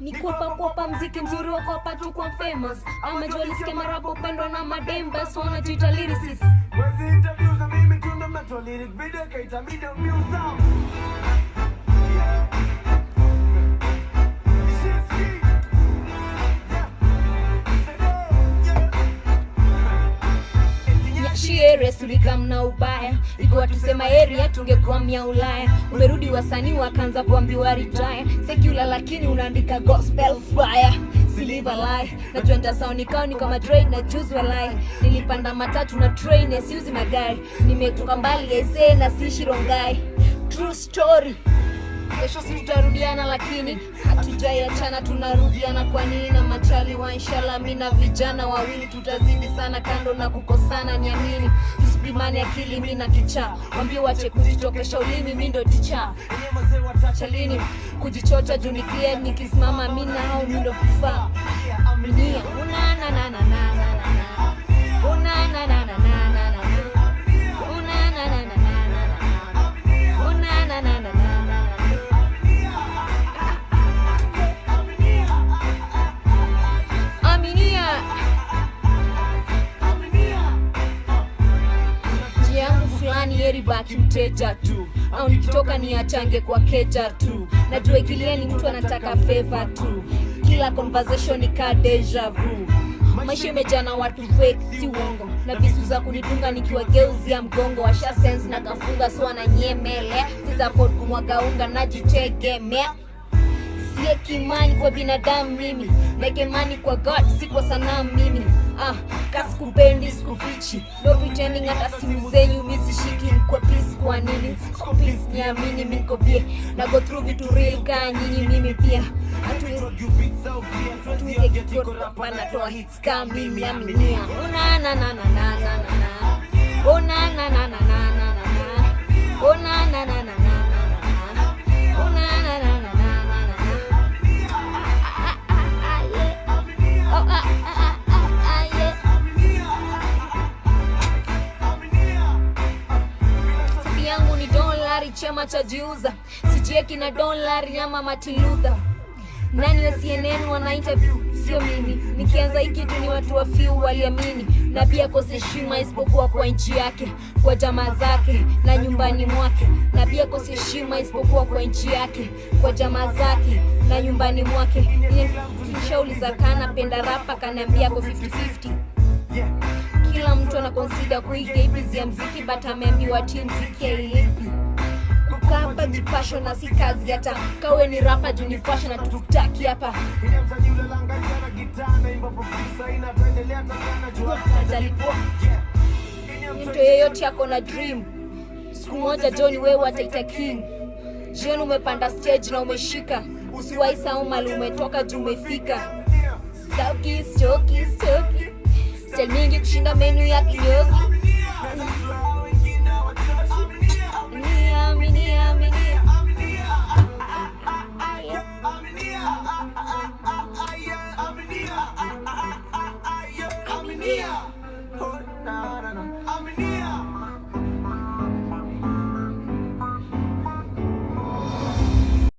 Ni kuapa mziki mzuri wa kuapa tu kwa famous. Ama jolly skema rapo pendwa na mademba. So wanajiita lyricist. Wezi interviews na mimi tunda meto lyric video kaita video views up. Shiere sulikam na ubaya. Ikuwa tusema area tungekuwa mia Ulaya. Umerudi wasanii wakaanza kuambiwa retire. Secular lakini unaandika gospel fire. Siliva lie. Najua nitasound ni kama Dre na Juice walai. Nilipanda matatu na train siuzi magari. Nimetoka mbali ese na siishi Rongai. True story. Kesho si tutarudiana lakini hatujaiachana, tunarudiana kwa nini na machali wa inshallah. Mimi na vijana wawili tutazidi sana kando na kukosana, niamini. Usipimane akili mimi na kichaa. Waambie wache kujitokesha ulimi, mimi ndo ticha. Chalini kujichocha juu ni clear, nikisimama mimi na hao mimi ndo kufaa. Aminia una na na na na na na. Una na na na na na na. Una na na na na na. Una na na na. Yeri baki mteja tu, au nikitoka ni achange kwa keja tu. Najua ikilia ni mtu anataka favor tu. Kila conversation ni ka deja vu. Maisha imejaa na watu fake si uongo, na visu za kunidunga nikiwa geuzia mgongo. Washa sense na kafunga so ananyemele. Siza afford kumwaga unga najitegemea. Siye kimani kwa binadamu mimi, neke mani kwa God si kwa sanamu mimi. Kasi kupendi sikufichi, no pretending hata simu zenyu misishiki. Mkwa peace kwa nini, siko peace niamini miko bie. Na go through vitu real ka nyinyi mimi pia. Hatuweze kikoro rapa na toa hits ka mimi aminia. Una na na na na na na. Una na na na na na na. Una na na na na na na. Una na na na. Chema cha jiuza, sijieki na $, ama Matiludha. Nani wa CNN wana interview, sio mimi. Nikianza hiki tu ni watu wa few waliamini. Na pia kose heshima isipokuwa kwa nchi yake, kwa jamaa zake na nyumbani mwake. Na pia kose heshima isipokuwa kwa nchi yake, kwa jamaa zake na nyumbani mwake. Nishauliza kana penda rapa, kaniambia kwa 50-50. Kila mtu ana consider kuiga hizi ya mziki, but ameambiwa team mziki hailipi. Hapa jipasho na si kazi hata kawe ni rapa juu ni fashion na tukutaki hapa. Mtu yeyote yako na dream, siku moja Johnny wewe ataita king. Jioni umepanda stage na umeshika, usiwahi sahau mali umetoka juu umefika. Stoki style mingi kushinda menu ya kinyozi.